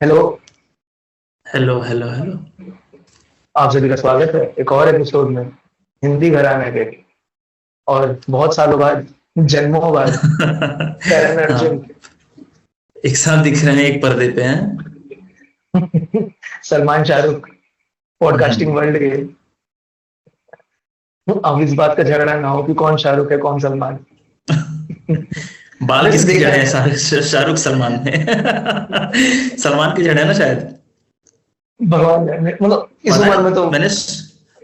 Hello. Hello hello hello. आप सभी का स्वागत है एक और एपिसोड में हिंदी घराने के। और बहुत सालों बाद, जन्मों बाद, करण अर्जुन, हाँ, एक साथ दिख रहे हैं एक पर्दे पे हैं। सलमान शाहरुख पॉडकास्टिंग हम्म। वर्ल्ड के। अब इस बात का झगड़ा ना हो कि कौन शाहरुख है कौन सलमान। बाल वैसे किसके देखा झड़े हैं? है, शाहरुख सलमान ने। सलमान के झड़े हैं ना शायद। भगवान जाने, मतलब इस पता उम्र में नहीं, तो।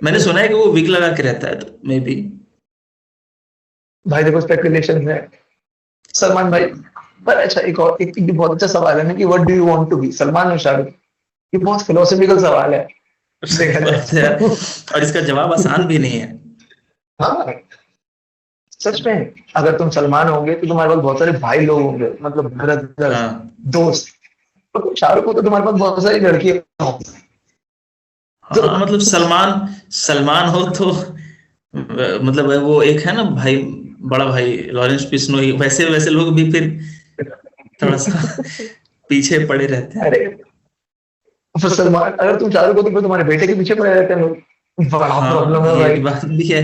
मैंने सुना है कि वो विग लगा के रहता है, तो मे बी। भाई देखो, स्पेकुलेशन है सलमान भाई। पर अच्छा, एक बहुत अच्छा सवाल है ना कि what do you want to be, Salman और शाहरुख। ये बहुत फिलोसफिकल सवाल है, देखा जाए बात है। तो। और इसका जवाब आसान भी नहीं है। हाँ, सच में। अगर तुम सलमान होंगे तो तुम्हारे पास बहुत सारे भाई लोग होंगे, मतलब ब्रदर्स, हाँ दोस्त। और तुम शाहरुख हो तो तुम्हारे पास बहुत सारी लड़कियां होंगी। तो हाँ, मतलब सलमान सलमान हो तो मतलब वो एक है ना भाई, बड़ा भाई लॉरेंस बिश्नोई, वैसे वैसे लोग भी फिर थोड़ा सा पीछे पड़े रहते हैं। अरे, फिर सलमान, अगर तुम शाहरुख हो तो फिर तुम्हारे बेटे के पीछे पड़े रहते हैं लोग। बड़ा प्रॉब्लम हाँ, है ये भाई। बात भी है।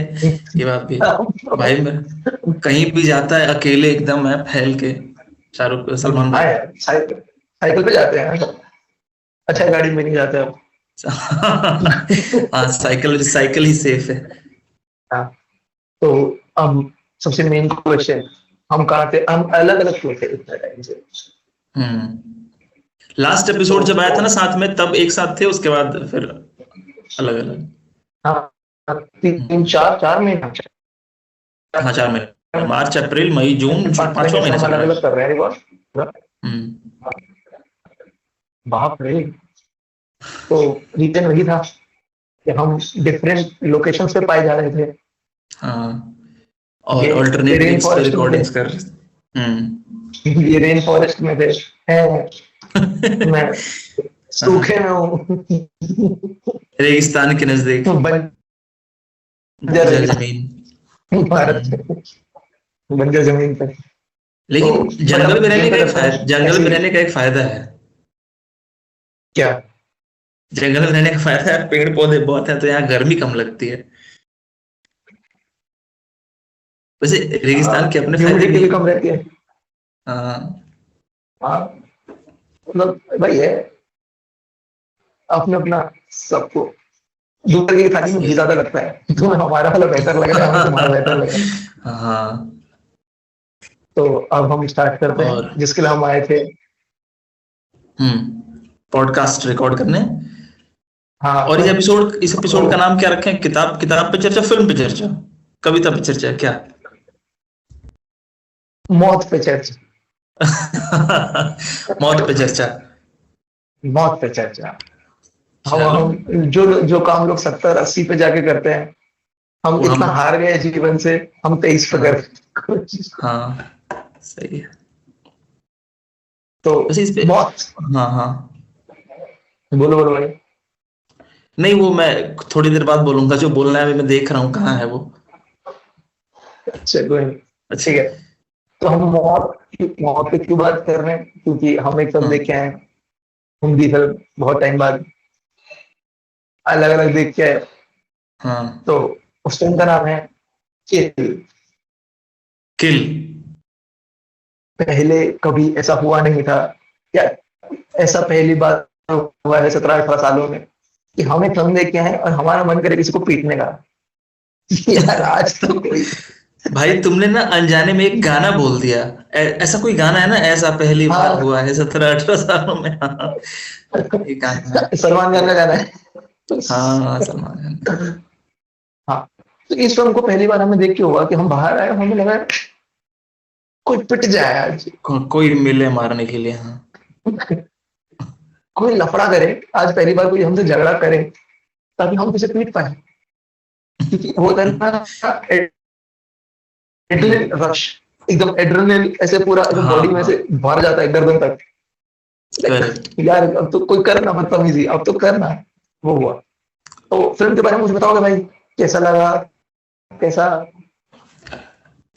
ये बात भी है। भाई मैं कहीं भी जाता है अकेले एकदम है फैल के, शाहरुख सलमान हाँ भाई। यार, साइकिल साइकिल पे जाते हैं। अच्छा, गाड़ी में नहीं जाते अब। हाँ, साइकिल साइकिल ही सेफ है। हाँ, तो अब सबसे मेन क्वेश्चन, हम कहाँ थे? हम अलग अलग क्यों थे इतना टाइम से? हम्म। लास्ट एपिसोड जब आया था ना तो साथ में, तब एक साथ थे, उसके बाद फिर अलग अलग। हाँ, तीन चार चार महीना, हाँ, 4 महीने, मार्च अप्रैल मई जून, 5वां पांच महीने से महीना हम चल अलग रहा अलग है। कर रहे हैं रिकॉर्ड। हम्म। बाप रे। तो रीजन वही था कि हम डिफरेंट लोकेशंस पे पाए जा रहे थे। हाँ, और ये ऑल्टरनेट रेन वीक्स पे फॉरेस्ट में थे, रिकॉर्डिंग्स कर रहे। ये रेन फॉरेस्ट में थे, हैं, मैं सूखे हाँ, में हूँ। रेगिस्तान के नजदीक, बंजर बंजर जमीन। भारत हम्म। में, बंजर जमीन पे। तो लेकिन बट जंगल अब में रहने गेम का पे एक करते फायदा, हैं जंगल ऐसे में ही। रहने का एक फायदा है। क्या? जंगल में रहने का फायदा है, पेड़ पौधे बहुत हैं, तो यहाँ गर्मी कम लगती है। वैसे रेगिस्तान के अपने फायदे ह्यूमिडिटी भी भी हैं। कम रहती है। हाँ। हाँ, मतलब भाई है, अपने अपना सबको। दूसरे की थाली में घी सही। ज्यादा लगता है, तुम्हें हमारा वाला बेहतर लग रहा है, हमें तुम्हारा बेहतर लग रहा है। हाँ। तो अब हम स्टार्ट करते हैं और जिसके लिए हम आए थे। पॉडकास्ट रिकॉर्ड करने। हाँ, और इस एपिसोड का तो नाम क्या रखें? किताब किताब पे चर्चा, फिल्म पे चर्चा, कविता पे चर्चा, क्या? मौत पे चर्चा। मौत पे चर्चा। मौत पे चर्चा। चलो, हम जो जो काम लोग 70-80 पे जाके करते हैं, हम वो इतना हम। हार गए जीवन से, हम 23 पे कर हाँ हाँ, सही है। तो वैसे इस पे। मौत। हाँ हाँ। बोलो बोलो भाई। नहीं, वो मैं थोड़ी देर बाद बोलूंगा, जो बोलना है अभी मैं देख रहा हूँ कहाँ है वो। चलो, अच्छा। ठीक है। तो हम मौत पे क्यों बात कर रहे हैं? क्योंकि हम एक फिल्म देख हाँ के आए हैं, हिंदी फिल्म, बहुत टाइम बाद, अलग अलग देख के आए। हाँ। तो उस फिल्म का नाम है किल। किल। पहले कभी ऐसा हुआ नहीं था, या ऐसा पहली बार हुआ है 17-18 सालों में कि हम एक फिल्म देख के आए और हमारा मन करे किसी को पीटने का। यार आज तो कोई। भाई तुमने ना अनजाने में एक गाना बोल दिया। ऐसा कोई गाना है ना, ऐसा पहली बार हाँ, हुआ है 17-18 सालों में। हाँ, ये गाना है। सलमान खान का गाना है। हाँ हाँ, सलमान खान का। हाँ, तो इस फिल्म को पहली बार हमें देख के हुआ कि हम बाहर आए, हमें लगा कोई पिट जाए आज, कोई मिले मारने के लिए, हाँ। कोई लफड़ा करे। आज पहली बार कोई हमसे झगड़ा करे ताकि हम किसे पीट पाए। क्योंकि वो था ना, एड्रेनलिन रश, एकदम एड्रेनलिन ऐसे पूरा एकदम हाँ बॉडी में हाँ, से भर जाता है गर्दन तक। करेक्ट। यार अब तो कोई करना, बदतमीजी अब तो करना। वो हुआ। तो फिल्म के बारे में मुझे बताओगे भाई, कैसा लगा, कैसा?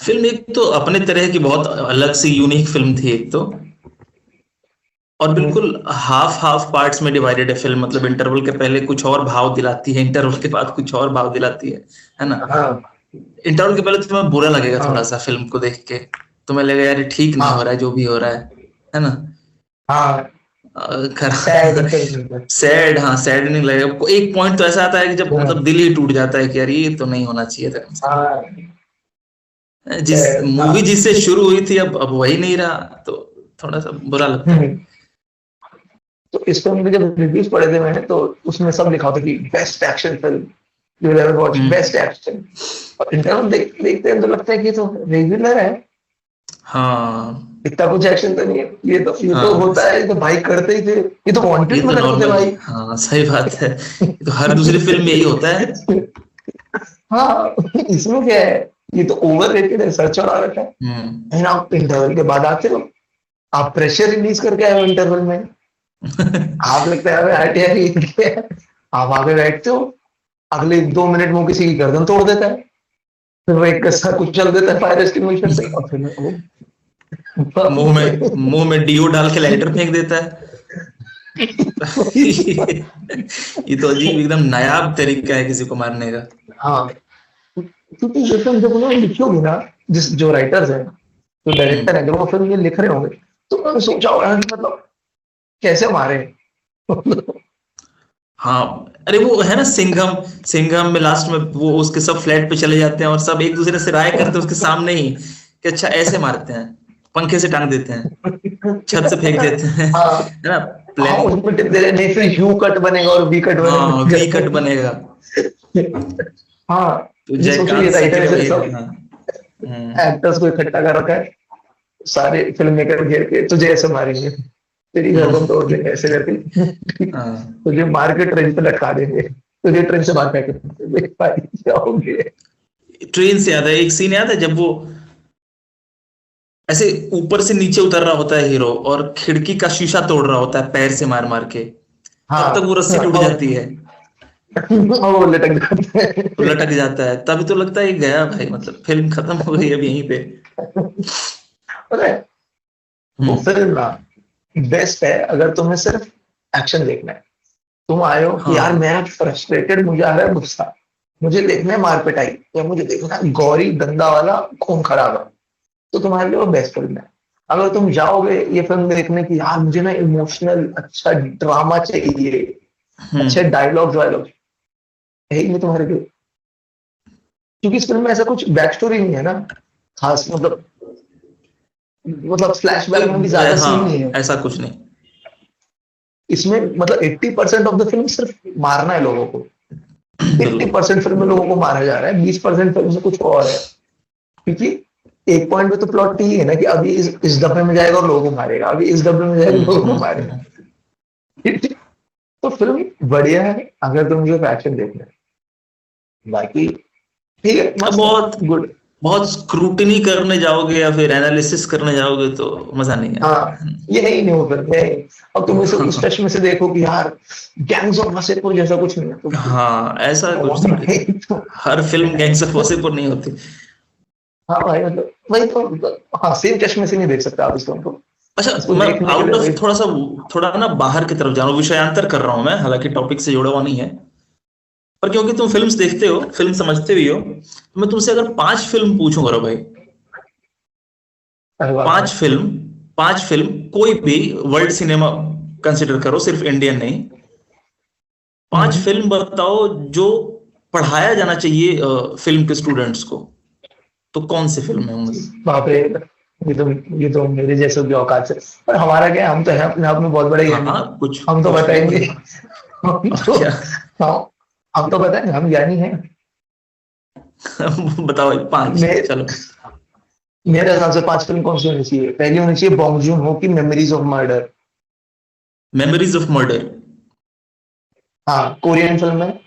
फिल्म एक तो अपने तरह की बहुत अलग सी यूनिक फिल्म थी, एक तो। और बिल्कुल हाफ हाफ पार्ट्स में डिवाइडेड है फिल्म, मतलब इंटरवल के पहले कुछ और भाव दिलाती है, इंटरवल के बाद कुछ और भाव दिलाती है ना। हाँ इंटरवल के पहले तो तुम्हें बुरा लगेगा थोड़ा हाँ सा फिल्म को देख के, तुम्हें लगेगा यार ये ठीक नहीं हो रहा हाँ है जो भी हो रहा है ना। हाँ, सैड खरा फिल्म। सैड, हाँ सैडनिंग लगेगा। एक पॉइंट तो ऐसा आता है कि जब मतलब दिल ही टूट जाता है कि यार ये तो नहीं होना चाहिए था। हाँ जिस सैड हाँ। मूवी जिससे शुरू हुई थी अब वही नहीं रहा, तो थोड़ा सा बुरा लगता है। हम्म, तो इस फिल्म के जब रिव्यूज पढ़े थे मैंने, तो उसमें सब लिखा होता कि best action film you will ever watch, hmm. Best action. और इंटरवल देखते हैं तो लगता है कि ये तो रेगुलर है, हाँ इतना कुछ एक्शन तो नहीं है। ये तो हाँ, होता है, ये तो भाई करते ही थे, ये तो ये वांटेड तो में करते थे नॉर्मल, भाई। हाँ सही बात है, ये तो हर दूसरी फिल्म में यही होता है। हाँ, इसमें क्या है, ये तो ओवर रेटेड है, सर चढ़ा रखा है। हम्म। एंड आप इंटरवल के बाद आते हो, आप प्रेशर रिलीज करके आए हो इंटरवल में, आप लगता है अबे हट यार ये क्या है? आप आगे बैठते हो, अगले 2 मिनट में वो किसी की गर्दन तोड़ देता है, फिर वो एक कस्सा कुछ चल देता है फायर एक्सटिंग्विशर से, और फिर मुंह में डीओ डाल के लाइटर फेंक देता है। ये तो अजीब एकदम नायाब तरीका है किसी को मारने का। हाँ, क्योंकि ये फिल्म जब उन्होंने लिखी होगी ना, जिस जो राइटर्स हैं, जो डायरेक्टर हम्म। है, जब वो फिल्म ये लिख रहे होंगे, तो उन्होंने सोचा होगा कि मतलब कैसे मारे। हाँ, अरे वो है ना सिंघम, सिंघम में लास्ट में वो उसके सब फ्लैट पे चले जाते हैं और सब एक दूसरे से राय करते हैं उसके सामने ही कि अच्छा ऐसे मारते हैं, पंखे से टांग देते हैं, छत से फेंक देते हैं, हाँ है ना। हाँ, प्लानिंग, उसमें टिप दे रहे, नहीं फिर यू कट बनेगा और वी कट हाँ वी कट बनेगा। बनेगा। हाँ, तो ये सोचो ये जयकांत राइटर सिकरे से वही है, सब हाँ। हम्म। एक्टर्स को इकट्ठा कर रखा है, सारे फिल्म मेकर घेर के तुझे ऐसे मारेंगे, तेरी गर्दन तोड़ देंगे ऐसे करके, हाँ, तुझे मार के ट्रेन पे लटका देंगे, तुझे ट्रेन से बाहर फेंक देंगे। भाई क्या हो गया? ट्रेन से याद है एक सीन याद है जब वो ऐसे ऊपर से नीचे उतर रहा होता है हीरो और खिड़की का शीशा तोड़ रहा होता है पैर से मार मार के, तब तक हाँ वो रस्सी टूट जाती है, और वो लटक जाते तो हैं। लटक जाता है, तभी तो लगता है ये गया भाई, मतलब फिल्म खत्म हो गई अब यहीं पे। पता है, वो हम्म। फिल्म ना बेस्ट है अगर तुम्हें सिर्फ एक्शन देखना है। तुम आए हो कि यार हाँ। मैं फ्रस्ट्रेटेड, मुझे आ रहा है गुस्सा, मुझे देखना है मार पिटाई, या मुझे देखना है गौरी गंदा वाला खून खराबा, तो तुम्हारे लिए वो बेस्ट फिल्म है। अगर तुम जाओगे ये फिल्म देखने की, यार मुझे ना इमोशनल अच्छा ड्रामा चाहिए, अच्छे हम्म। डायलॉग्स वायलॉग, यही नहीं तुम्हारे लिए, क्योंकि इस फिल्म में ऐसा कुछ बैक स्टोरी नहीं है ना खास, मतलब फ्लैशबैक में भी कोई ज्यादा सीन नहीं हाँ है ऐसा कुछ नहीं। इसमें। मतलब 80% ऑफ द फिल्म सिर्फ मारना है लोगों को, एट्टी बिल्कुल। परसेंट फिल्म में लोगों को मारा जा रहा है, 20% फिल्म में कुछ और है। क्योंकि एक पॉइंट पे तो प्लॉट यही है ना कि अभी इस डब्बे में जाएगा और लोगों को मारेगा, अभी इस डब्बे में जाएगा लोगों को मारेगा। हम्म। तो फिल्म बढ़िया है अगर तुम जो एक्शन देखना है, बाकी ठीक है, अब मस्त है, बहुत गुड। बहुत स्क्रूटनी करने जाओगे या फिर एनालिसिस करने जाओगे तो मजा नहीं हाँ, आएगा। ये है ही नहीं वो फिल्म, है ही। और तुम इसे इस टच में से देखो कि यार गैंग्स ऑफ वासेपुर जैसा कुछ नहीं है, हाँ ऐसा कुछ थोड़ी ना, तो हर फिल्म गैंग्स ऑफ वासेपुर नहीं होती। हाँ भाई, मतलब वही तो मतलब, हाँ सेम चश्मे से नहीं देख सकते आप इस फिल्म को, अच्छा, इसको मैं देखने के आउट लिए ऑफ भाई। थोड़ा सा, थोड़ा ना बाहर की तरफ जा रहा हूँ, विषयांतर कर रहा हूँ मैं, हालांकि टॉपिक से जुड़ा हुआ नहीं है, पर क्योंकि तुम फिल्म्स देखते हो, फिल्म समझते भी हो, तो मैं तुमसे अगर 5 फिल्म पूछूंगा भाई, अरे बात है। 5 फिल्म, 5 फिल्म कोई भी वर्ल्ड सिनेमा कंसिडर करो, सिर्फ इंडियन नहीं, 5 फिल्म बताओ जो पढ़ाया जाना चाहिए फिल्म के स्टूडेंट्स को, तो कौन सी फिल्म होंगी? बाप रे, ये तो मेरे जैसे भी औकात से, पर हमारा क्या है, हम तो है अपने आप में बहुत बड़े ज्ञानी, हाँ कुछ हम तो कुछ भी बताएंगे। मतलब। हम अब तो क्या? हाँ, हम तो बताएंगे हम ज्ञानी हैं। बताओ भाई 5, मे, चलो। मेरे हिसाब से 5 फिल्म कौन सी होनी चाहिए, पहली होनी चाहिए बॉन्ग जून हो की memories of murder. Memories of murder. हाँ, कोरियन फिल्म है,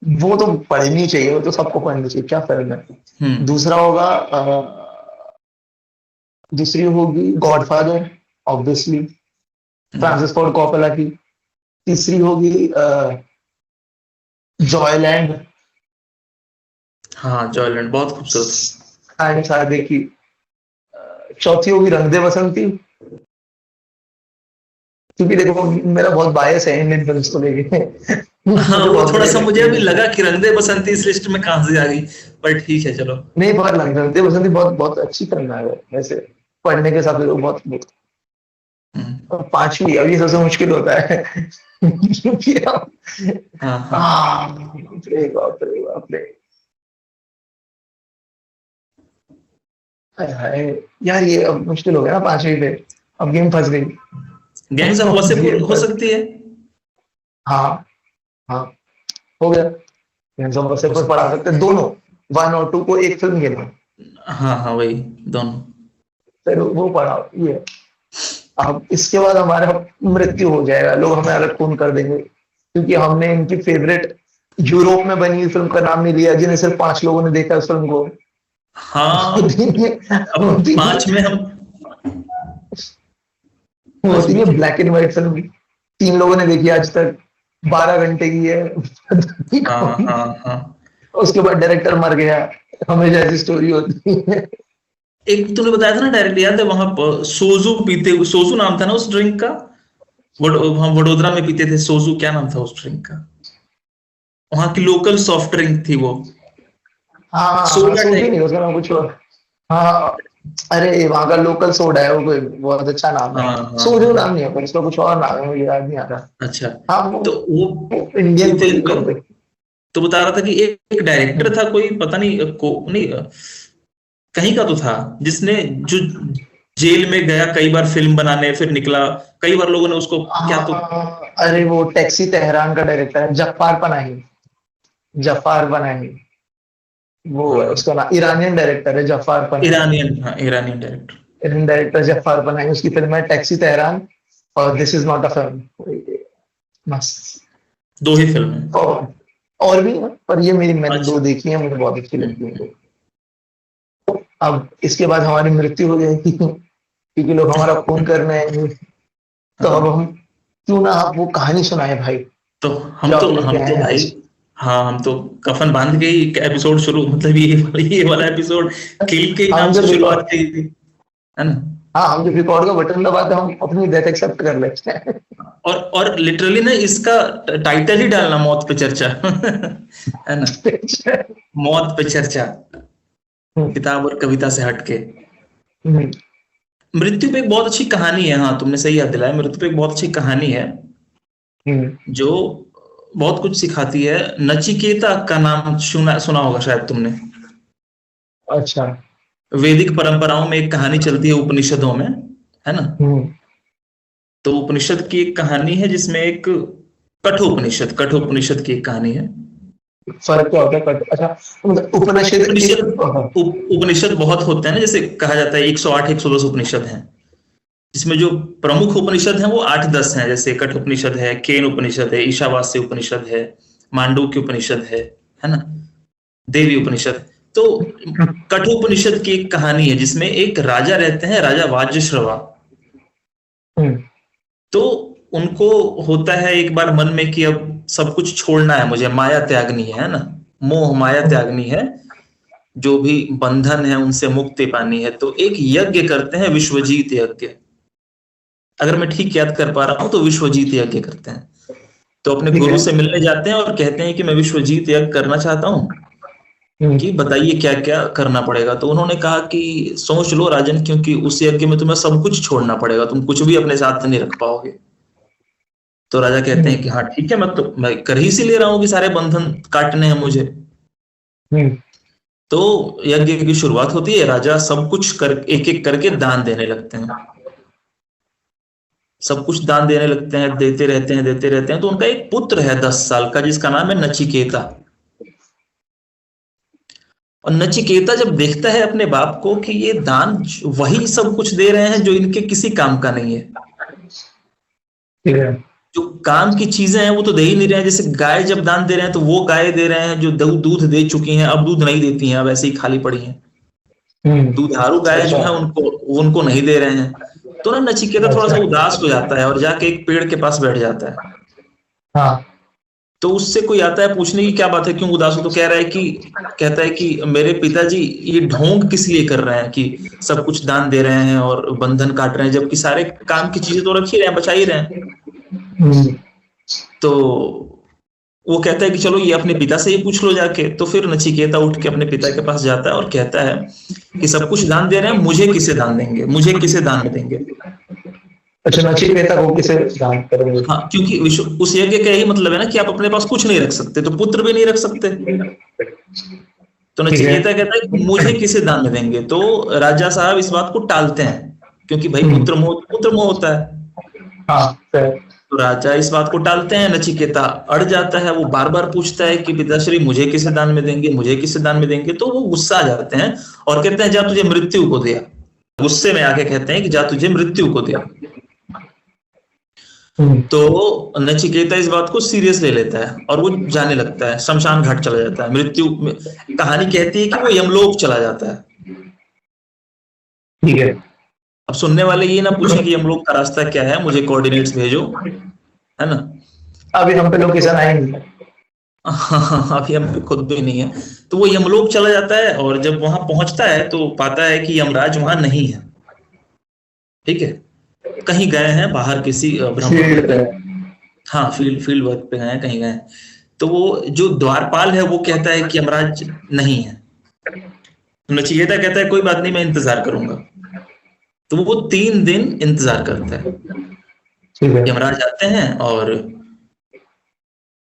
वो तो पढ़नी चाहिए, वो तो सबको पढ़नी चाहिए, क्या फिल्म है। हम्म। दूसरा होगा दूसरी होगी godfather, obviously, Francis Ford Coppola की। तीसरी होगी जॉयलैंड, हाँ जॉयलैंड बहुत खूबसूरत। साइंस शादी की। चौथी होगी रंग दे बसंती, क्योंकि देखो मेरा बहुत बायस है इंडियन फिल्म्स को लेके। हाँ, मुझे वो बहुत थोड़ा बढ़िया सा मुझे लगती अभी है। लगा कि रंग दे बसंती इस लिस्ट में कहाँ से आ गई, पर ठीक है चलो। नहीं, बहुत लगता है बसंती, बहुत बहुत अच्छी फिल्म है वैसे, पढ़ने के हिसाब से तो बहुत। हम्म, और पांचवी, अब ये सबसे मुश्किल होता है। क्योंकि हाँ हाँ। बाप रे बाप रे बाप रे। हाय हाय, यार ये अब मुश्किल हो गया ना पांचवी पे, अब गेम फंस गई। गैंग्स ऑफ वासेपुर गेम हो फंस, सकती है। हाँ हाँ, हो गया। गेम्स ऑफ हो वसेपुर सकती पढ़ा है। सकते हैं दोनों, वन और टू को एक फिल्म गिनो, हाँ हाँ, वही दोनों। फिर वो पढ़ा ये। अब इसके बाद हमारा मृत्यु हो जाएगा, लोग हमें अलग खून कर देंगे, क्योंकि हमने इनकी फेवरेट यूरोप में बनी हुई फिल्म का नाम नहीं लिया, जिन्हें सिर्फ 5 लोगों ने देखा उस फिल्म को। हाँ, अब होती नहीं पांच में हम, पांच होती में नहीं क्या? ब्लैक एंड व्हाइट फिल्म, 3 लोगों ने देखी आज तक, 12 घंटे की है। हाँ हाँ हाँ। उसके बाद डायरेक्टर मर गया, हमेशा ऐसी स्टोरी होती है। एक तूने बताया था ना डायरेक्ट, याद है वहां पर सोजू पीते हुए, सोजू नाम था ना उस ड्रिंक का। हम वडोदरा में पीते थे सोजू, क्या नाम था उस ड्रिंक का? वहां की लोकल सॉफ्ट ड्रिंक थी वो, हाँ हाँ हाँ, सोडा सोचू टाइप। नहीं उसका नाम कुछ और। हाँ, अरे वहाँ का लोकल सोडा है वो, कोई बहुत अच्छा नाम है। हाँ हाँ सोजू हाँ। नाम नहीं है, पर उसका कुछ और नाम है, मुझे याद नहीं आ रहा। अच्छा। हाँ तो वो वो इंडियन पीते कोई हुए, कंपनी। तो बता रहा था कि एक डायरेक्टर था कोई, पता नहीं नहीं, कहीं का तो था, जिसने जो जेल में गया कई बार फिल्म बनाने, फिर निकला, कई बार लोगों ने उसको क्या तो। अरे वो टैक्सी तेहरान का डायरेक्टर है, जफ्फार पनाही, जफ्फार पनाही, वो है हाँ, उसका नाम, ईरानियन डायरेक्टर है जफ्फार पनाही। ईरानियन, हाँ Iranian director. Iranian director Jafar Panahi, उसकी फिल्म है टैक्सी तेहरान और this is not a film, मस्त। दो ही फिल्म है। और भी है, पर ये मैंने अच्छा। 2 देखी है, मुझे बहुत अच्छी लगती हम्म, है। अब इसके बाद हमारी मृत्यु हो जाएगी, क्योंकि लोग हमारा खून करने आएंगे। तो अब हाँ, हम, क्यों ना आप वो कहानी सुनाए भाई, तो जो आप लेके हम आए तो हैं भाई, आज। हाँ हम तो कफन बांध के ही एपिसोड शुरू, मतलब ये वाला एपिसोड किल के ही नाम हम से जब शुरुआत रिकॉर्ड, की थी, है ना? हाँ हम जब रिकॉर्ड का बटन दबाते हैं, हम अपनी डेथ एक्सेप्ट कर लेते हैं। और लिटरली ना इसका टाइटल ही डालना, मौत पे चर्चा। है ना? मौत पे चर्चा, किताब और कविता से हटके। हम्म, मृत्यु पे एक बहुत अच्छी कहानी है, हाँ तुमने सही याद दिलाया, मृत्यु पे एक बहुत अच्छी कहानी है हम्म, जो बहुत कुछ सिखाती है। नचिकेता का नाम सुना सुना होगा शायद तुमने। अच्छा। वैदिक परंपराओं में एक कहानी चलती है उपनिषदों में, है ना? हम्म, तो उपनिषद की एक कहानी है जिसमें एक कठोपनिषद की एक कहानी है। फर्क क्या होता है अच्छा, मतलब उपनिषद एक, उपनिषद, उपनिषद बहुत होते हैं ना, जैसे कहा जाता है 108 110 उपनिषद हैं, जिसमें जो प्रमुख उपनिषद हैं वो 8-10 हैं, जैसे कठोपनिषद है, केन उपनिषद है, ईशावास्य उपनिषद है, मांडूक्य उपनिषद है ना, देवी उपनिषद। तो कठोपनिषद की एक कहानी है जिसमें एक राजा रहते हैं, राजा वाजश्रवा। हम्म, तो उनको होता है एक बार मन में कि अब सब कुछ छोड़ना है मुझे, माया त्यागनी है ना, मोह माया त्यागनी है, जो भी बंधन है उनसे मुक्ति पानी है। तो एक यज्ञ करते हैं, विश्वजीत यज्ञ, अगर मैं ठीक याद कर पा रहा हूं तो विश्वजीत यज्ञ करते हैं। तो अपने ठीक गुरु है। से मिलने जाते हैं और कहते हैं कि मैं विश्वजीत यज्ञ करना चाहता हूँ, हम्म, कि बताइए क्या क्या करना पड़ेगा। तो उन्होंने कहा कि सोच लो राजन, क्योंकि उस यज्ञ में तुम्हें सब कुछ छोड़ना पड़ेगा, तुम कुछ भी अपने साथ नहीं रख पाओगे। तो राजा कहते हैं हम्म, कि हाँ ठीक है, मैं कर ही सी ले रहा हूँ कि सारे बंधन काटने हैं मुझे। हम्म, तो यज्ञ की शुरुआत होती है, राजा सब कुछ कर एक एक करके दान देने लगते हैं, सब कुछ दान देने लगते हैं, देते रहते हैं देते रहते हैं। तो उनका एक पुत्र है 10 साल का, जिसका नाम है नचिकेता। और नचिकेता जब देखता है अपने बाप को कि ये दान वही सब कुछ दे रहे हैं जो इनके किसी काम का नहीं है, ठीक है। जो काम की चीजें हैं वो तो दे ही नहीं रहे हैं। जैसे गाय जब दान दे रहे हैं तो वो गाय दे रहे हैं जो दूध दे चुकी हैं, अब दूध नहीं देती हैं, अब ऐसे ही खाली पड़ी हैं। दुधारू गाय जो अच्छा। है उनको, उनको नहीं दे रहे हैं। तो ना नचिकेता थोड़ा सा अच्छा। उदास हो जाता है और जाके एक पेड़ के पास बैठ जाता है। हाँ। तो उससे कोई आता है पूछने की क्या बात है, क्यों उदास हो, तो कहता है कि मेरे पिताजी ये ढोंग किस लिए कर रहे हैं कि सब कुछ दान दे रहे हैं और बंधन काट रहे हैं, जबकि सारे काम की चीजें तो रख ही रहे हैं, बचा ही रहे हैं। तो वो कहता है कि चलो ये अपने पिता से ही पूछ लो जाके। तो फिर नचिकेता उठ के अपने पिता के पास जाता है और कहता है कि सब कुछ दान दे रहे हैं, मुझे किसे दान देंगे, मुझे किसे दान में देंगे। अच्छा, नचिकेता को किसे दान करेंगे? हाँ, क्योंकि उस यज्ञ का यही मतलब है ना कि आप अपने पास कुछ नहीं रख सकते, तो पुत्र भी नहीं रख सकते। तो नचिकेता कहता है मुझे किसे दान में देंगे। तो राजा साहब इस बात को टालते हैं, क्योंकि भाई पुत्र मोह होता है। हाँ, तो राजा इस बात को टालते हैं, नचिकेता अड़ जाता है, वो बार बार पूछता है कि पिताश्री मुझे किसे दान में देंगे, मुझे किसे दान में देंगे। तो वो गुस्सा आ जाते हैं और कहते हैं जा तुझे मृत्यु को दिया। गुस्से में आके कहते हैं कि जा तुझे मृत्यु को दिया। तो नचिकेता इस बात को सीरियस ले लेता है और वो जाने लगता है, शमशान घाट चला जाता है। मृत्यु कहानी कहती है कि वो यमलोक चला जाता है। ठीक है। अब सुनने वाले ये ना पूछे कि यमलोक का रास्ता क्या है, मुझे कोऑर्डिनेट्स भेजो, है ना। अभी हम पे लोकेशन आएंगे। अभी हम पे खुद भी नहीं है। तो वो यमलोक चला जाता है और जब वहां पहुंचता है तो पाता है कि यमराज वहां नहीं है। ठीक है, कहीं गए हैं बाहर किसी हाँ फील्ड वर्क पे गए, कहीं गए। तो वो जो द्वारपाल है वो कहता है कि यमराज नहीं है। नचिकेता कहता है कोई बात नहीं, मैं इंतजार करूंगा। तो वो 3 दिन इंतजार करता है। यमराज आते हैं और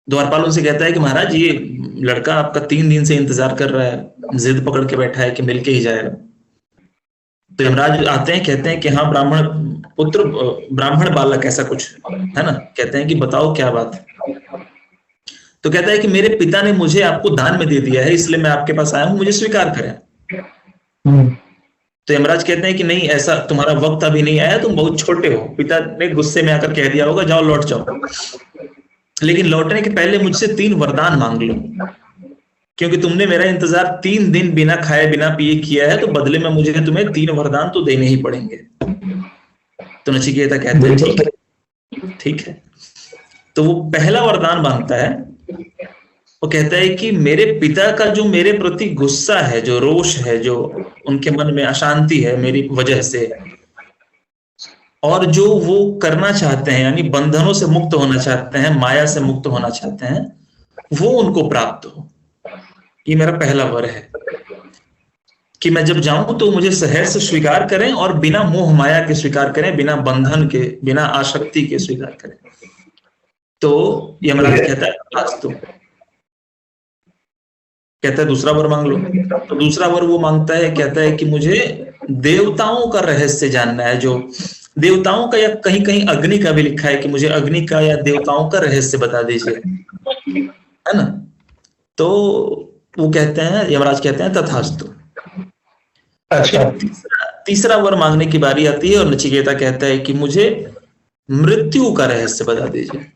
द्वारपाल उनसे कहता है कि महाराज ये लड़का आपका 3 दिन से इंतजार कर रहा है, जिद पकड़ के बैठा है कि मिलके ही जाएगा। तो यमराज आते हैं, कहते हैं कि हाँ ब्राह्मण पुत्र, ब्राह्मण बालक ऐसा कुछ है ना। कहते हैं कि बताओ क्या बात है। तो कहता है कि मेरे पिता ने मुझे आपको दान में दे दिया है, इसलिए मैं आपके पास आया हूं, मुझे स्वीकार करें। तो यमराज कहते हैं कि नहीं, ऐसा तुम्हारा वक्त अभी नहीं आया, तुम बहुत छोटे हो। पिता ने गुस्से में आकर कह दिया होगा जाओ लौट जाओ, लेकिन लौटने के पहले मुझसे 3 वरदान मांग लो, क्योंकि तुमने मेरा इंतजार 3 दिन बिना खाए बिना पिए किया है, तो बदले में मुझे तुम्हें 3 वरदान तो देने ही पड़ेंगे। तो नचिकेता कहते हैं ठीक है, ठीक है। तो वो पहला वरदान मांगता है, वो कहता है कि मेरे पिता का जो मेरे प्रति गुस्सा है, जो रोष है, जो उनके मन में अशांति है मेरी वजह से, और जो वो करना चाहते हैं यानी बंधनों से मुक्त होना चाहते हैं, माया से मुक्त होना चाहते हैं, वो उनको प्राप्त हो। ये मेरा पहला वर है कि मैं जब जाऊं तो मुझे सहर्ष स्वीकार करें और बिना मोह माया के स्वीकार करें, बिना बंधन के, बिना आसक्ति के स्वीकार करें। तो यमराज कहता है आज तो, कहता है दूसरा वर मांग लो। तो दूसरा वर वो मांगता है, कहता है कि मुझे देवताओं का रहस्य जानना है, जो देवताओं का, या कहीं कहीं अग्नि का भी लिखा है कि मुझे अग्नि का या देवताओं का रहस्य बता दीजिए, है ना। तो वो कहते हैं, यमराज कहते हैं तथास्तु। अच्छा। तीसरा वर मांगने की बारी आती है और नचिकेता कहता है कि मुझे मृत्यु का रहस्य बता दीजिए।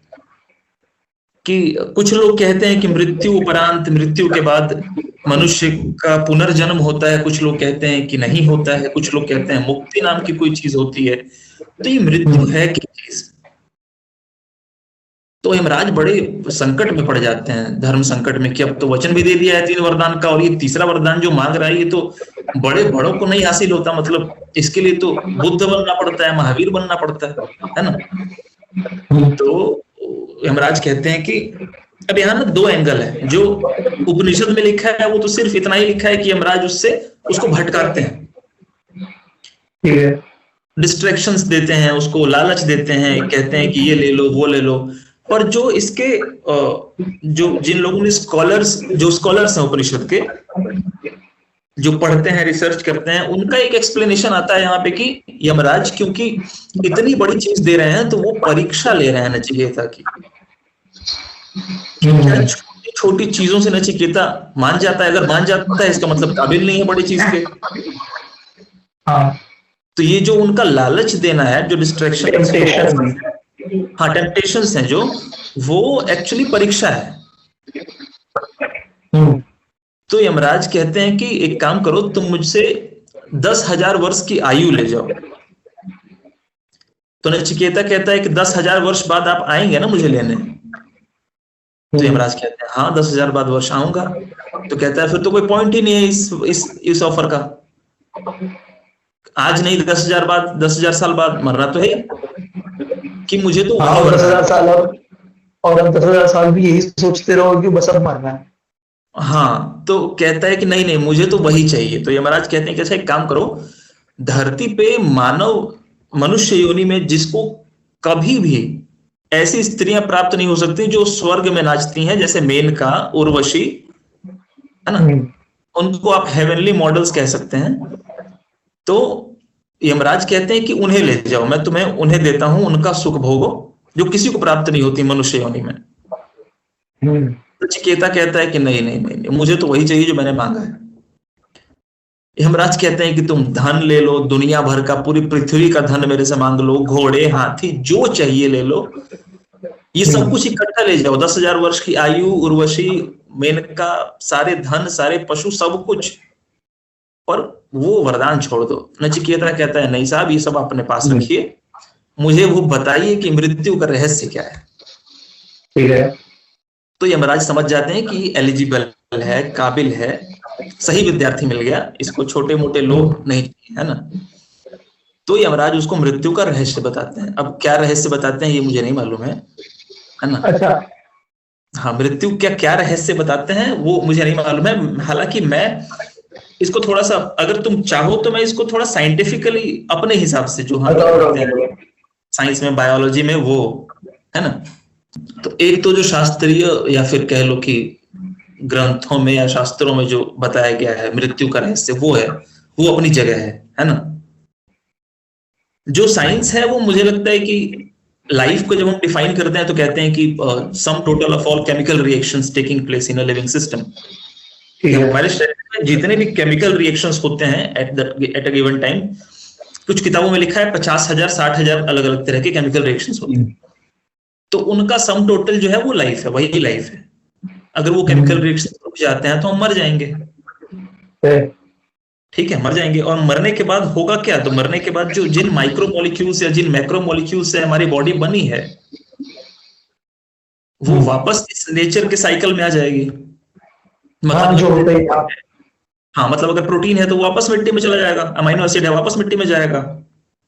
कि कुछ लोग कहते हैं कि मृत्यु उपरांत, मृत्यु के बाद मनुष्य का पुनर्जन्म होता है, कुछ लोग कहते हैं कि नहीं होता है, कुछ लोग कहते हैं मुक्ति नाम की कोई चीज होती है। तो ये मृत्यु है क्या चीज? तो यमराज बड़े संकट में पड़ जाते हैं, धर्म संकट में, कि अब तो वचन भी दे दिया है 3 वरदान का, और ये तीसरा वरदान जो मांग रहा है ये तो बड़े बड़ों को नहीं हासिल होता, मतलब इसके लिए तो बुद्ध बनना पड़ता है, महावीर बनना पड़ता है ना। तो यमराज कहते हैं कि अब यहाँ ना 2 एंगल है। जो उपनिषद में लिखा है वो तो सिर्फ इतना ही लिखा है कि यमराज उसको भटकाते हैं, डिस्ट्रैक्शंस देते हैं, उसको लालच देते हैं, कहते हैं कि ये ले लो वो ले लो। पर जो इसके जो जिन लोगों ने स्कॉलर्स हैं उपनिषद के, जो पढ़ते हैं, रिसर्च करते हैं, उनका एक एक्सप्लेनेशन आता है यहाँ पे कि यमराज क्योंकि इतनी बड़ी चीज दे रहे हैं तो वो परीक्षा ले रहे हैं नचिकेता की। क्या छोटी छोटी चीजों से नचिकेता मान जाता है? अगर मान जाता है इसका मतलब काबिल नहीं है बड़ी चीज के। तो ये जो उनका लालच देना है, जो डिस्ट्रैक्शन, हाँ टेम्पटेशंस हैं, जो वो एक्चुअली परीक्षा है। तो यमराज कहते हैं कि एक काम करो, तुम मुझसे 10,000 वर्ष की आयु ले जाओ। तो नचिकेता कहता है कि 10,000 वर्ष बाद आप आएंगे ना मुझे लेने? तो यमराज कहते हैं हाँ 10,000 बाद वर्ष आऊंगा। तो कहता है फिर तो कोई पॉइंट ही नहीं है इस ऑफर का। आज नहीं 10,000 बाद, 10,000 साल बाद मरना तो है कि मुझे तो हाँ, वही और मरना 10,000 है। साल और अब 10,000 साल भी यही सोचते रहो कि बस अब मरना है। हाँ, तो कहता है कि नहीं नहीं मुझे तो वही चाहिए। तो यमराज कहते हैं कि अच्छा एक काम करो, धरती पे मानव मनुष्य योनि में जिसको कभी भी ऐसी स्त्रियां प्राप्त नहीं हो सकती जो स्वर्ग में नाचती हैं, जैसे मेनका, उर्वशी, है ना, हम्म, उनको आप हेवनली मॉडल्स कह सकते हैं। तो यमराज कहते हैं कि उन्हें ले जाओ, मैं तुम्हें उन्हें देता हूं, उनका सुख भोगो जो किसी को प्राप्त नहीं होती मनुष्य योनि में। हम्म, तो चिकेता कहता है कि नहीं नहीं नहीं, नहीं मुझे तो वही चाहिए जो मैंने मांगा है। यमराज कहते हैं कि तुम धन ले लो, दुनिया भर का, पूरी पृथ्वी का धन मेरे से मांग लो, घोड़े हाथी जो चाहिए ले लो, ये सब कुछ इकट्ठा ले जाओ। 10,000 वर्ष की आयु, उर्वशी, मेनका, सारे धन, सारे पशु, सब कुछ, और वो वरदान छोड़ दो। नचिकेता कहता है नहीं साहब, ये सब अपने पास रखिए, मुझे वो बताइए कि मृत्यु का रहस्य क्या है। ठीक है। तो यमराज समझ जाते हैं कि एलिजिबल है, काबिल है, सही विद्यार्थी मिल गया, इसको छोटे मोटे लोग नहीं, है ना। तो यमराज उसको मृत्यु का रहस्य बताते हैं। अब क्या रहस्य बताते हैं ये मुझे नहीं मालूम है ना। अच्छा। हाँ, मृत्यु क्या क्या रहस्य बताते हैं वो मुझे नहीं मालूम है। हालांकि मैं इसको थोड़ा सा, अगर तुम चाहो तो मैं इसको थोड़ा साइंटिफिकली अपने हिसाब से, जो हम लोग पढ़ते हैं साइंस में, बायोलॉजी में, वो है ना। तो एक तो जो शास्त्रीय या फिर कह लो कि ग्रंथों में या शास्त्रों में जो बताया गया है मृत्यु का रहस्य, वो है, वो अपनी जगह है ना। जो साइंस है वो मुझे लगता है कि लाइफ को जब हम डिफाइन करते हैं तो कहते हैं कि sum total of all chemical reactions taking place in a living system. हमारे शरीर में जितने भी केमिकल रिएक्शंस होते हैं एट अ गिवन टाइम, कुछ किताबों में लिखा है 50,000 60,000 अलग अलग तरह के केमिकल रिएक्शंस होते हैं। तो उनका सम टोटल जो है वो लाइफ है, वही लाइफ है। अगर वो केमिकल रिएक्शन रुक जाते हैं तो हम मर जाएंगे, ठीक है, मर जाएंगे। और मरने के बाद होगा क्या? तो मरने के बाद जो जिन माइक्रो मॉलिक्यूल्स या जिन मैक्रो मॉलिक्यूल्स से हमारी बॉडी बनी है, वो वापस इस नेचर के साइकिल में आ जाएगी। मतलब जो होता ही था। हाँ, मतलब अगर प्रोटीन है तो वापस मिट्टी में चला जाएगा, अमीनो एसिड है वापस मिट्टी में जाएगा,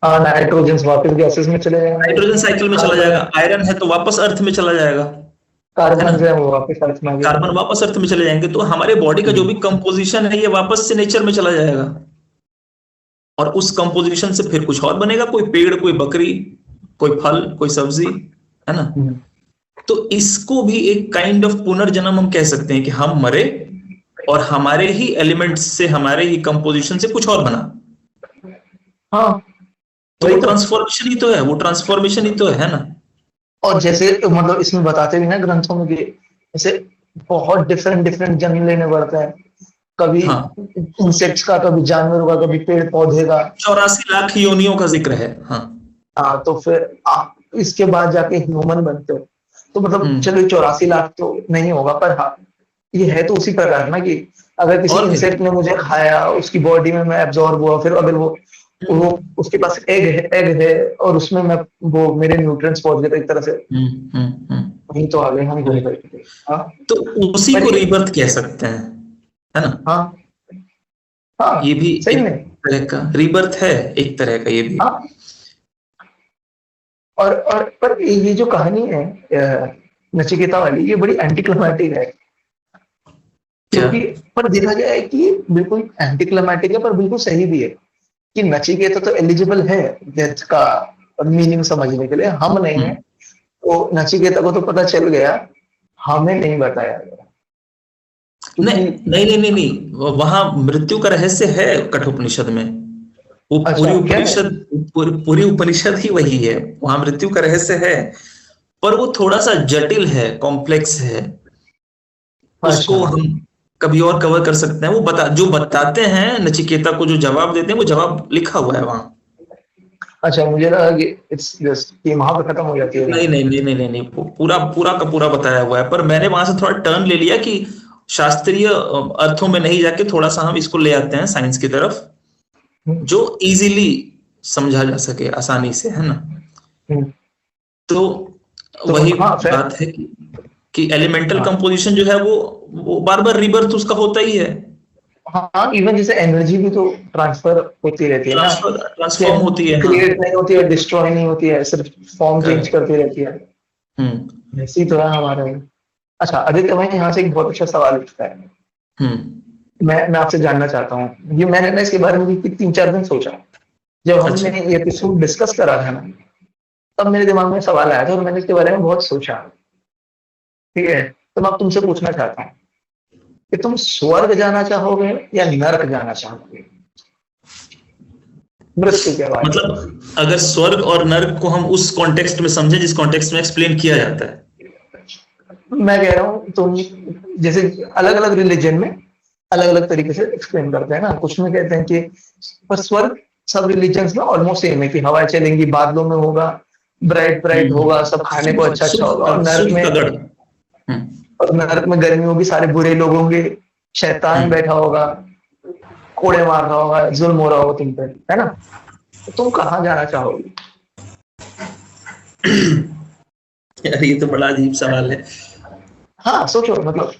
नाइट्रोजन वापस गैसेस में चले जाएंगे, नाइट्रोजन साइकिल में चला जाएगा, आयरन है तो वापस अर्थ में चला जाएगा, कार्बन जो है वो वापस अर्थ में आ गया, कार्बन वापस अर्थ में चले जाएंगे। तो हमारे बॉडी का जो भी कंपोजिशन है ये वापस से नेचर में चला जाएगा, और उस कंपोजिशन से फिर कुछ और बनेगा, कोई पेड़, कोई बकरी, कोई फल, कोई सब्जी, है ना। तो इसको भी एक काइंड ऑफ पुनर्जन्म हम कह सकते हैं कि हम मरे और हमारे ही एलिमेंट्स से, हमारे ही कंपोजिशन से कुछ और बना। हाँ, तो वो ट्रांसफॉर्मेशन ही तो है, वो ट्रांसफॉर्मेशन ही तो है ना। और जैसे मतलब इसमें बताते भी ना ग्रंथों में कि जैसे बहुत डिफरेंट डिफरेंट जन्म लेने पड़ता है, कभी इंसेक्ट्स का, कभी जानवरों का, कभी पेड़ पौधे का। 84 लाख योनियों का जिक्र है। हाँ, तो फिर आप इसके बाद जाके ह्यूमन बनते हो। तो मतलब चलो 84 लाख तो नहीं होगा, पर हाँ ये है तो उसी प्रकार ना कि अगर किसी इंसेक्ट ने मुझे खाया, उसकी बॉडी में मैं एब्जॉर्ब हुआ, फिर अगर वो उसके पास एग है और उसमें मैं वो मेरे न्यूट्रिएंट्स पहुंच गए, तो एक तरह से वहीं तो आ गए हम घूम करके। तो उसी को रीबर्थ कह सकते हैं, है ना। हाँ, ये भी सही में एक तरह का रीबर्थ है, एक तरह का ये भी। और पर ये जो कहानी है नचिकेता वाली, ये बड़ी एंटी क्लाइमैटिक है, क्योंकि पर देखा जाए कि बिल्कुल एंटी क्लाइमैटिक है पर बिल्कुल सही भी है कि नचिकेता तो एलिजिबल है डेथ का मीनिंग समझने के लिए, हम नहीं है। तो नचिकेता को तो पता चल गया, हमें नहीं बताया गया। नहीं, वहां मृत्यु का रहस्य है कठोपनिषद में। वो पूरी उपनिषद ही वही है, वहां मृत्यु का रहस्य है, पर वो थोड़ा सा जटिल है, कॉम्प्लेक्स है। उसको हम कभी और कवर कर सकते हैं। वो जो बताते हैं नचिकेता को, जो जवाब देते हैं, वो जवाब लिखा हुआ है वहां। अच्छा, मुझे लगा कि इट्स जस्ट कि वहां पे खत्म हो जाती है। नहीं, पूरा का पूरा बताया हुआ है, पर मैंने वहां से थोड़ा टर्न ले लिया कि शास्त्रीय अर्थों में नहीं जाके थोड़ा सा हम इसको ले आते हैं साइंस की तरफ, जो इजीली समझा जा सके आसानी से, है ना। तो वही बात है कि एलिमेंटल हाँ कंपोजिशन जो है वो बार बार रिबर्थ उसका होता ही है, हाँ, इवन जैसे एनर्जी भी तो ट्रांसफर होती रहती है ना, कि ट्रांसफॉर्म होती है, हाँ। क्रिएट नहीं होती है, डिस्ट्रॉय नहीं होती है, सिर्फ फॉर्म चेंज करेक्ट। करती रहती है। हम्म। ऐसे ही तो है हमारे में। अच्छा आदित्य भाई यहाँ से एक बहुत अच्छा सवाल उठता है, हम्म। मैं आपसे जानना चाहता हूँ, ये मैंने ना इसके बारे में भी 3-4 दिन सोचा। जब अच्छा। हमने ये एपिसोड डिस्कस करा था ना, तब मेरे दिमाग में सवाल आया था और मैंने इसके बारे में बहुत सोचा। ठीक है, तो मैं अब तुमसे पूछना चाहता हूँ कि तुम स्वर्ग जाना चाहोगे या नर्क जाना चाहोगे मृत्यु के बाद? मतलब अगर स्वर्ग और नर्क को हम उस कॉन्टेक्स्ट में समझे जिस कॉन्टेक्स्ट में एक्सप्लेन किया जाता है। मैं कह रहा हूँ तुम, जैसे अलग अलग रिलीजन में अलग अलग तरीके से एक्सप्लेन करते हैं ना, कुछ में कहते हैं कि पर स्वर्ग सब रिलीजन्स में ऑलमोस्ट सेम है कि हवाएं चलेंगी, बादलों में होगा, ब्राइट ब्राइट होगा, सब खाने को अच्छा अच्छा होगा। और नर्क सुख में, कदर। गर्मी होगी, सारे बुरे लोग होंगे, शैतान हम्म। बैठा होगा, कोड़े मार रहा होगा, जुल्म हो रहा होगा तुम पे, है ना? तो तुम कहाँ जाना चाहोगे? यार ये तो बड़ा अजीब सवाल है। हाँ सोचो, मतलब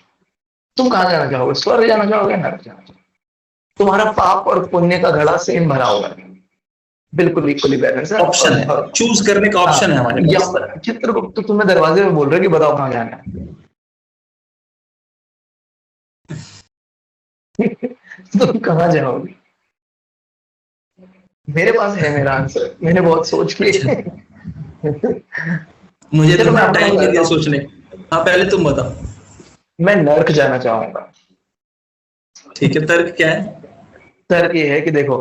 तुम कहाँ जाना चाहोगे, स्वर्ग जाना चाहोगे, नरक जाना चाहोगे? तुम्हारा पाप और पुण्य का घड़ा सेम भरा होगा, बिल्कुल इक्वली बैलेंस है। ऑप्शन है, और चूज करने का हाँ, ऑप्शन है हमारे या पास। पर चित्रगुप्त तो तुम्हें दरवाजे में बोल रहे कि बताओ कहाँ जाना है। तुम कहाँ जाओगे? मेरे पास है मेरा आंसर, मैंने बहुत सोच के। अच्छा, मुझे चलो मैं थोड़ा अपना टाइम बताता लगे हूँ, सोचने। हाँ, पहले तुम बताओ। मैं नर्क जाना चाहूंगा। ठीक है, तर्क क्या है? तर्क ये है कि देखो,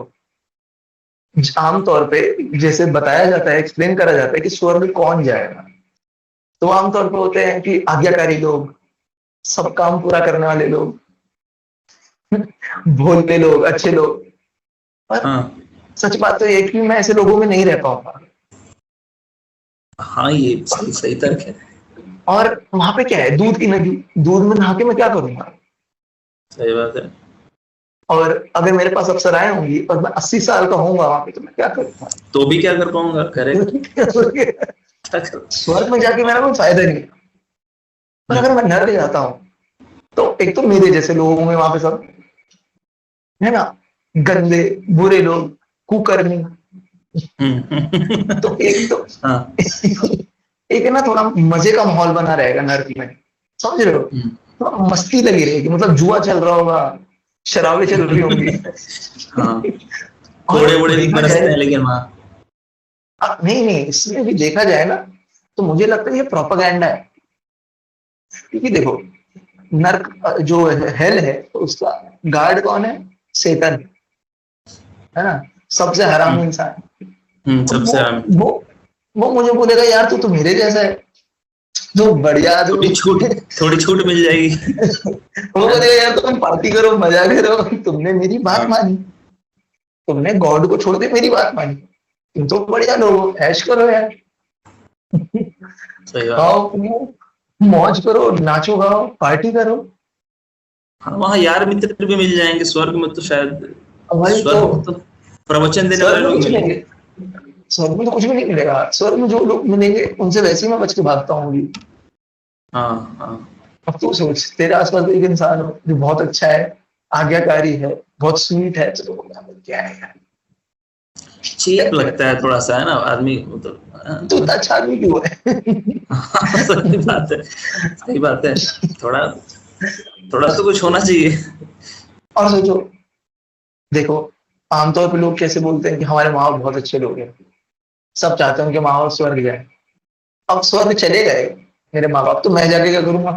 आमतौर पे जैसे बताया जाता है, एक्सप्लेन करा जाता है कि स्वर्ग कौन जाएगा, तो आमतौर पे होते हैं कि आज्ञाकारी लोग, सब काम पूरा करने वाले लोग, भोले लोग, अच्छे लोग। पर हाँ सच बात तो ये है कि मैं ऐसे लोगों में नहीं रह पाऊंगा। हाँ, ये सही सही तर्क है। और वहां पे क्या है, दूध की नदी, दूध में नहा के मैं क्या करूंगा? सही बात है। और अगर मेरे पास अप्सराएं होंगी और मैं 80 साल का होऊंगा वहां पे, तो मैं क्या करूंगा? तो भी क्या कर पाऊंगा, करेक्ट। क्या कर। स्वर्ग में जाके मेरा कोई फायदा नहीं। पर अगर हम्म। मैं नर्क जाता हूँ, तो एक तो मेरे जैसे लोग होंगे वहां पे सब, है ना, गंदे बुरे लोग, कुकर्मी। तो एक तो हाँ। एक है ना, थोड़ा मजे का माहौल बना रहेगा नर्क में, समझ रहे हो? हम्म। थोड़ा मस्ती लगी रहेगी, मतलब जुआ चल रहा होगा, शराबें चल रही होंगी। हाँ, और कोड़े वोड़े नहीं देखा बरसते जाए, हैं लेकिन वहाँ। नहीं नहीं, इसमें भी देखा जाए ना, तो मुझे लगता है ये प्रोपागेंडा है। क्योंकि देखो, नर्क जो हेल है, तो उसका गार्ड कौन है? सेतन, है ना, सबसे हरामी हम्म। इंसान। अब सबसे आराम। वो वो मुझे बोलेगा यार तू तो मेरे जैसा है, तो बढ़िया तू। थोड़ी छूट, थोड़ी छूट मिल जाएगी। वो बोलेगा यार तुम पार्टी करो, मजा करो, तुमने मेरी बात हाँ, मानी, तुमने गॉड को छोड़ के मेरी बात मानी, तुम तो बढ़िया लोग हो, ऐश करो यार, सही बात है। खाओ पियो, मौज करो, नाचो गाओ, पार्टी करो। हाँ, वहाँ यार मित्र भी मिल जाएंगे, स्वर्ग में तो शायद। अब भाई तो स्वर्ग में तो प्रवचन देने वाले स्वर्ग में लोग कुछ मिलेंगे। नहीं, स्वर्ग में तो कुछ भी नहीं मिलेगा, स्वर्ग में जो लोग मिलेंगे उनसे वैसे ही मैं बच के भागता हूँ। हाँ हाँ। अब तू सोच, तेरे आसपास एक इंसान हो जो बहुत अच्छा है, आज्ञाकारी है, बहुत स्वीट है, चलो क्या है यार, क्या चीप लगता करें? है थोड़ा सा, है ना आदमी, मतलब तू इतना अच्छा आदमी क्यों है? हाँ, सही बात है, सही बात है। थोड़ा, थोड़ा तो कुछ होना चाहिए। और सोचो, देखो, आमतौर पे लोग कैसे बोलते हैं कि हमारे माँ बाप बहुत अच्छे लोग हैं, सब चाहते हैं उनके माँ बाप स्वर्ग जाए। अब स्वर्ग चले गए मेरे माँ बाप, तो मैं जाके क्या करूंगा?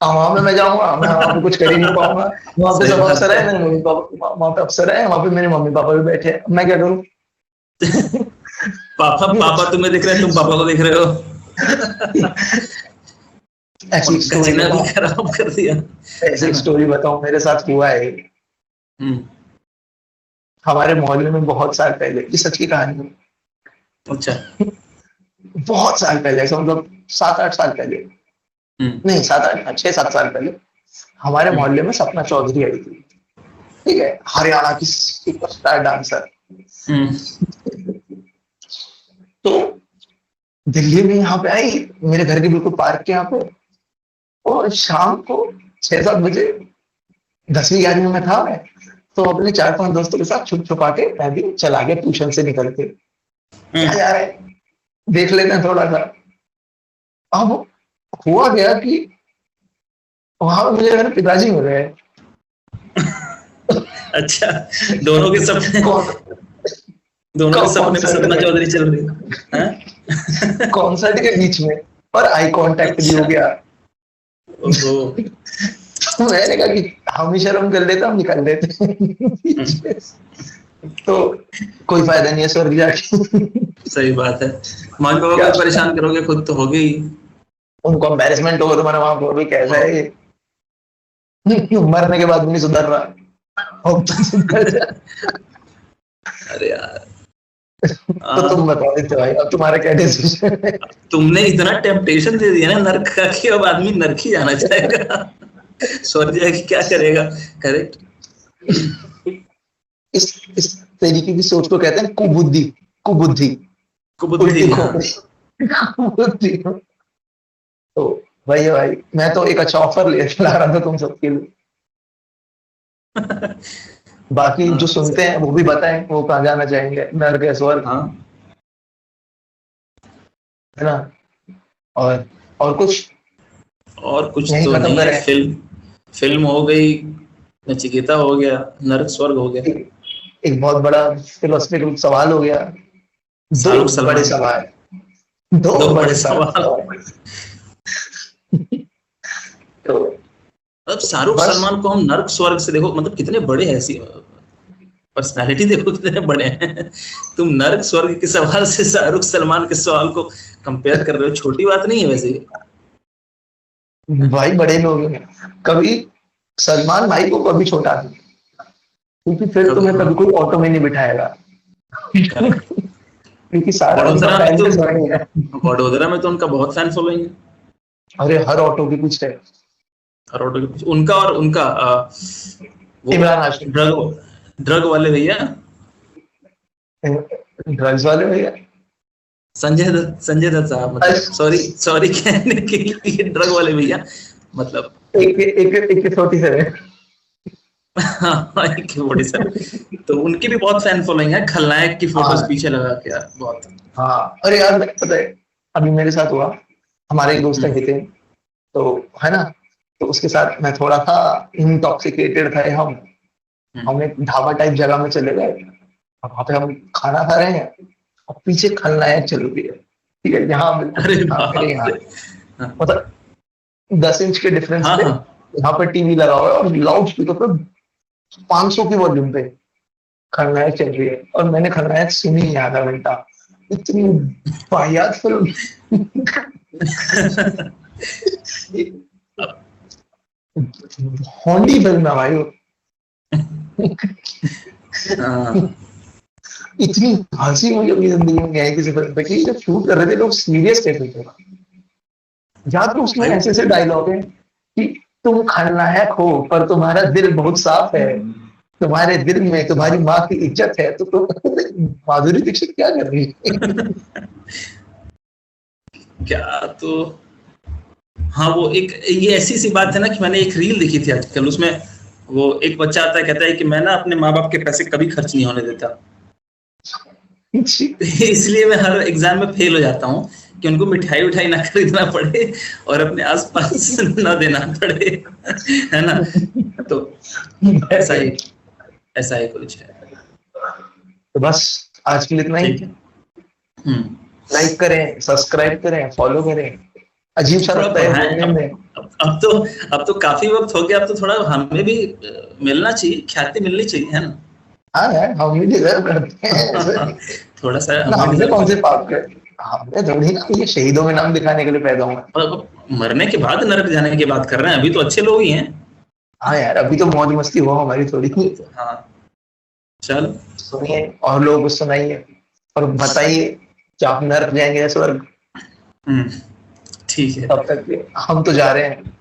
वहां पे मैं जाऊंगा, मैं वहां पे कुछ कर ही नहीं पाऊंगा। वहां पे सही सब बात अफसर है। है, मेरे मम्मी पापा वहां पे अफसर है, वहां पे मेरे मम्मी पापा भी बैठे हैं, मैं क्या करूँ? पापा, पापा तुम्हें दिख रहे हैं, तुम पापा को दिख रहे हो। ऐसी एक उनका स्टोरी जीना भी बताऊं, खराब कर दिया, ऐसी है एक ना। स्टोरी बताऊं, मेरे साथ हुआ है। हम्म। हमारे मोहल्ले में बहुत साल पहले, ये सच की कहानी है, अच्छा। बहुत साल पहले, ऐसा मतलब 7-8 साल पहले, हम्म। नहीं 7-8 6-7 साल पहले, हमारे हम्म। मोहल्ले में सपना चौधरी आई थी। ठीक है, हरियाणा की सुपरस्टार डांसर। हम्म। तो दिल्ली में यहाँ पे आई, मेरे घर के बिल्कुल पार्क के यहाँ पे, और शाम को 6-7 बजे 10वीं 11वीं में था मैं, तो अपने 4-5 दोस्तों के साथ छुप छुपा के मैं भी चला गया ट्यूशन से निकल के, क्या जा रहा है देख लेते हैं थोड़ा सा। अब हुआ गया कि वहां पे मुझे मेरे पिताजी मिल रहे हैं। अच्छा, दोनों के सपने में सपना चौधरी चल रही है। कॉन्सर्ट के बीच में और आई कांटेक्ट भी हो गया। तो मैंने कहा कि हम ही शर्म कर लेते, हम निकल लेते। तो कोई फायदा नहीं है स्वर्ग जाके। सही बात है, माँ बाबा को परेशान करोगे, खुद तो हो गई, उनको एम्बैरेसमेंट होगा तुम्हारा वहां पर भी, कैसा है ये मरने के बाद भी नहीं सुधर रहा। अरे यार, तो तुम बता देते भाई, अब तुम्हारा क्या डिसीजन है? तुमने इतना टेम्पटेशन दे दिया ना नर्क का कि अब आदमी नर्क ही जाना चाहेगा। स्वर्ग जाके क्या करेगा? करेक्ट। इस तरीके की सोच को कहते हैं कुबुद्धि। कुबुद्धि कुबुद्धि। तो भाई मैं तो एक अच्छा ऑफर ले ला रहा था तुम सबके लिए। बाकी जो सुनते हैं वो भी बताएं वो कहाँ जाना चाहेंगे, नर्क या स्वर्ग, है ना? और कुछ तो नहीं है। फिल्म हो गई, नचिकेता हो गया, नर्क स्वर्ग हो गया। एक बहुत बड़ा फिलोसफिकल सवाल हो गया। दो बड़े सवाल। तो अब शाहरुख सलमान को हम नर्क स्वर्ग से देखो, मतलब कितने बड़े हैं, ऐसी पर्सनालिटी देखो कितने बड़े हैं। तुम नर्क स्वर्ग के सवाल से शाहरुख सलमान के सवाल को कंपेयर कर रहे हो, छोटी बात नहीं है वैसे। भाई बड़े लोग हैं, कभी सलमान भाई को कभी छोटा नहीं, क्योंकि फिर तुम्हें कभी कोई ऑटो में नहीं बिठाएगा। क्योंकि सारा वडोदरा में तो उनका बहुत फैन फॉलोइंग है। अरे हर ऑटो की कुछ है, हर ऑटो की कुछ। उनका और उनका इमरान हाशमी, ड्रग वाले भैया, ड्रग्स वाले भैया, संजय दत्त साहब, मतलब सॉरी कहने के लिए ड्रग वाले भैया, मतलब एक 47। तो उनकी भी बहुत फैन फॉलोइंग है, खलनायक की फोटोज पीछे लगा के यार बहुत। हाँ अरे यार पता है अभी मेरे साथ हुआ, हमारे एक दोस्त है हितेन, तो है ना, तो उसके साथ मैं थोड़ा सा इंटॉक्सिकेटेड था। हम एक ढाबा टाइप जगह में चले गए, वहां पे हम खाना खा रहे हैं और पीछे खलनायक चल रही है, ठीक है, यहाँ मतलब 10 इंच के डिफरेंस पे यहाँ पे टीवी लगा हुआ है और लाउड स्पीकर पे 500 की वॉल्यूम पे खलनायक चल रही है, और मैंने खलनायक सुनी ही आधा घंटा। इतनी वाहियात फिल्म। हॉन्डी फिल्म है भाई। इतनी हंसी मुझे अपनी जिंदगी में आई किसी फिल्म पे कि जब शूट कर रहे थे लोग सीरियस थे। या तो उसमें ऐसे डायलॉग है कि तुम खलनायक हो पर तुम्हारा दिल बहुत साफ है, तुम्हारे दिल में तुम्हारी माँ की इज्जत है, तो तुम माधुरी दीक्षित क्या कर रही है? क्या तो हाँ, वो एक ये ऐसी सी बात है ना कि मैंने एक रील देखी थी आजकल, उसमें वो एक बच्चा आता है, कहता है कि मैं ना अपने माँ बाप के पैसे कभी खर्च नहीं होने देता। इसलिए मैं हर एग्जाम में फेल हो जाता हूँ कि उनको मिठाई ना खरीदना पड़े और अपने आसपास ना देना पड़े, है ना? तो ऐसा ही कुछ है। तो बस आज के लिए इतना ही। लाइक करें, सब्सक्राइब करें, फॉलो करें। अजीब सा लगता है अब तो काफी वक्त हो गया, अब तो थोड़ा हमें भी मिलना चाहिए, ख्याति मिलनी चाहिए, है ना? हाँ यार, हम भी डिजर्व करते हैं थोड़ा सा। हमने कौन से पाप कर, हमने थोड़ी ना ये शहीदों में नाम दिखाने के लिए पैदा हुए, मरने के बाद नरक जाने की बात कर रहे हैं, अभी तो अच्छे लोग ही हैं। हाँ यार, अभी तो मौज मस्ती हुआ हमारी थोड़ी। हाँ चल, सुनिए और लोगों को सुनाइए और बताइए कि आप नरक जाएंगे या स्वर्ग। ठीक है, तब तक हम तो जा रहे हैं।